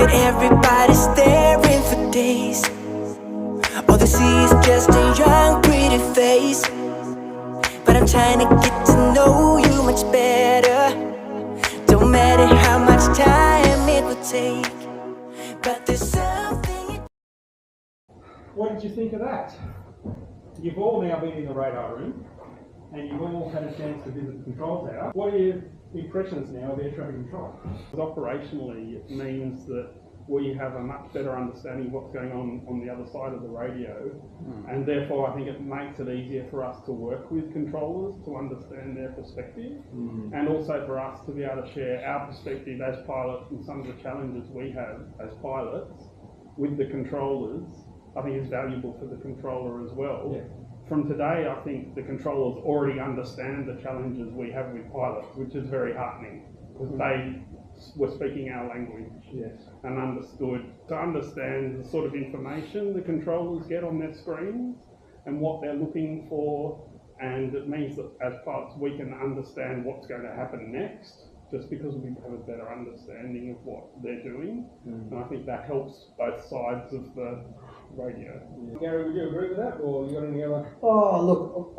Got everybody staring for days. All they see is just a young, pretty face. But I'm trying to get to know you much better. Don't matter how much time it will take, but there's something. What did you think of that? You've all now been in the radar room, and you've all had a chance to visit the control tower. What are your impressions now of air traffic control? Operationally, it means that we have a much better understanding of what's going on the other side of the radio, and therefore I think it makes it easier for us to work with controllers to understand their perspective, and also for us to be able to share our perspective as pilots and some of the challenges we have as pilots with the controllers. I think is valuable for the controller as well. Yeah. From today, I think the controllers already understand the challenges we have with pilots, which is very heartening, because they were speaking our language, and understood. To understand the sort of information the controllers get on their screens and what they're looking for, and it means that as pilots we can understand what's going to happen next, just because we have a better understanding of what they're doing. And I think that helps both sides of the radio. Gary, would you agree with that, or you got any other? Oh, look,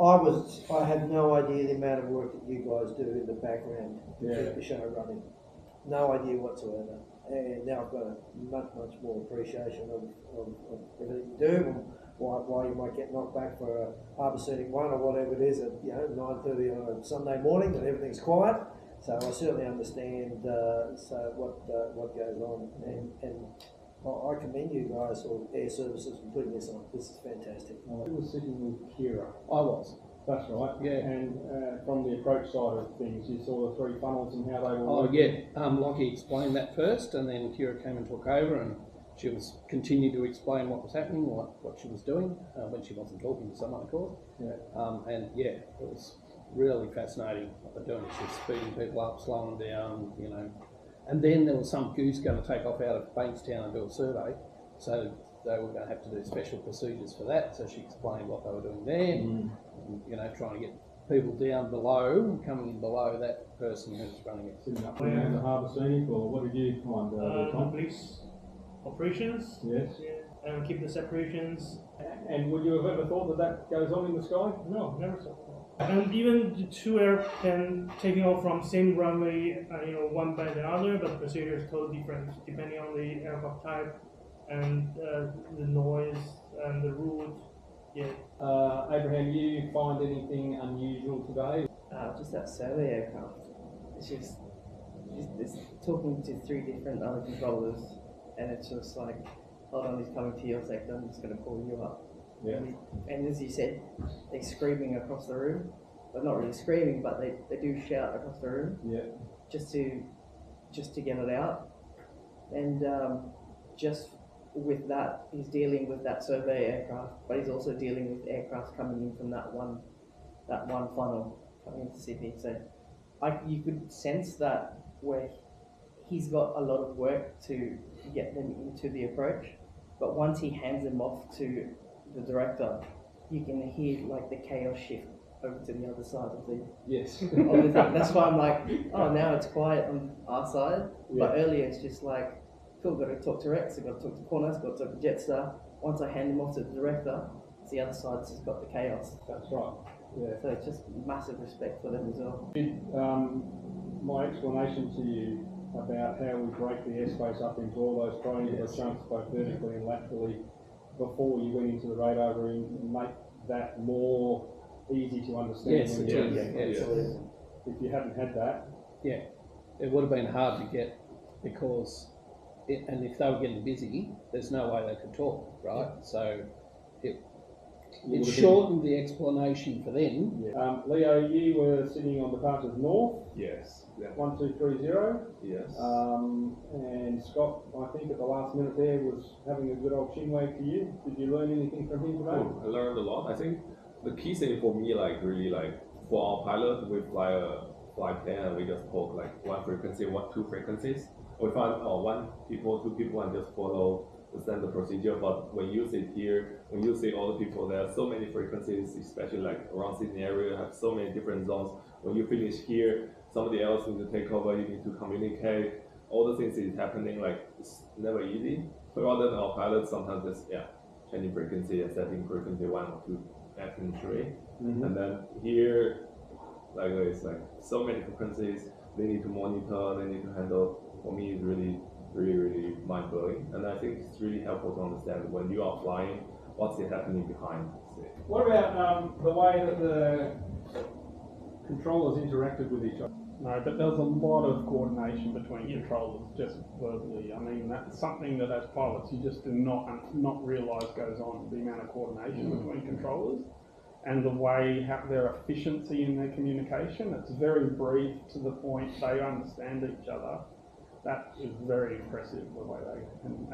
I had no idea the amount of work that you guys do in the background to keep the show running. No idea whatsoever. And now I've got a much more appreciation of everything you do, and why you might get knocked back for a harbour seating one or whatever it is at 9:30 on a Sunday morning when everything's quiet. So I certainly understand what goes on, and I commend you guys or Air Services for putting this on. This is fantastic. You were sitting with Kira. I was. That's right. Yeah. And from the approach side of things, you saw the three funnels and how they were. Oh yeah. Lockie explained that first, and then Kira came and took over, and she was continued to explain what was happening, what she was doing when she wasn't talking to someone, of course. Yeah. And yeah, it was really fascinating what they're doing. She's speeding people up, slowing down, you know. And then there was some goose going to take off out of Bankstown and do a survey, so they were going to have to do special procedures for that. So she explained what they were doing there, and, you know, trying to get people down below, coming in below that person who's running it. Sitting up there in the harbour scenic, or what did you find? Police operations. Yes. Yeah. And keep the separations. And would you have ever thought that goes on in the sky? No, never saw. And even the two airplanes taking off from same runway, one by the other, but the procedure is totally different depending on the aircraft type and the noise and the route. Yeah. Abraham, you find anything unusual today? Just that survey aircraft. It's just talking to three different other controllers, and it's just like, hold on, he's coming to your sector, I'm just going to pull you up. Yeah. And as you said, they're screaming across the room. They're not really screaming, but they do shout across the room. Yeah. Just to get it out. And just with that, he's dealing with that survey aircraft, but he's also dealing with aircraft coming in from that one funnel coming into Sydney. So you could sense that where he's got a lot of work to get them into the approach, but once he hands them off to the director, you can hear like the chaos shift over to the other side of the yes. of the thing. That's why I'm like, oh, now it's quiet on our side, but earlier it's just like, cool, got to talk to Rex, I've got to talk to Qantas, got to talk to Jetstar. Once I hand them off to the director, it's the other side's just got the chaos. That's right. Yeah. So it's just massive respect for them as well. My explanation to you about how we break the airspace up into all those triangular chunks, both vertically and laterally, before you went into the radar room, make that more easy to understand. Yes, it is. If you hadn't had that, it would have been hard to get, because and if they were getting busy, there's no way they could talk, right? So it shortened the explanation for them. Leo, you were sitting on departures north. Yes. 1230. Yes. And Scott, I think at the last minute there, was having a good old chinwag for you. Did you learn anything from him today? I learned a lot. I think the key thing for me, for our pilot, we fly a flight plan and we just talk like one frequency, two frequencies. We find one people, two people, and just follow the standard procedure. But when you sit here, when you see all the people, there are so many frequencies, especially like around Sydney area, have so many different zones. When you finish here, somebody else needs to take over, you need to communicate. all the things is happening, like it's never easy. So rather than our pilots sometimes just changing frequency and setting frequency 1 or 2, acting 3. And then here, like there's like so many frequencies they need to monitor, they need to handle. For me, it's really, really, really mind blowing, and I think it's really helpful to understand when you are flying, what's happening behind. What about the way that the controllers interacted with each other? No, but there's a lot of coordination between controllers, just verbally. I mean, that's something that as pilots you just do not realise goes on, the amount of coordination between controllers and the way, their efficiency in their communication. It's very brief to the point, they understand each other. That is very impressive, the way they can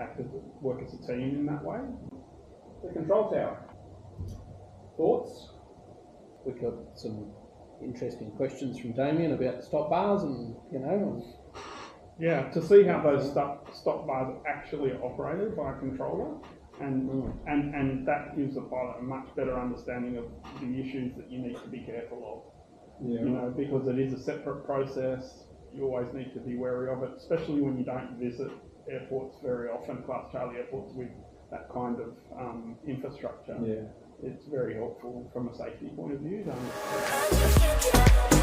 work as a team in that way. The control tower. Thoughts? We got some interesting questions from Damien about stop bars and, Yeah, to see how those stop bars are actually operated by a controller, and that gives the pilot a much better understanding of the issues that you need to be careful of. Yeah. Because it is a separate process. You always need to be wary of it, especially when you don't visit airports very often, Class Charlie airports with that kind of infrastructure. Yeah. It's very helpful from a safety point of view to understand.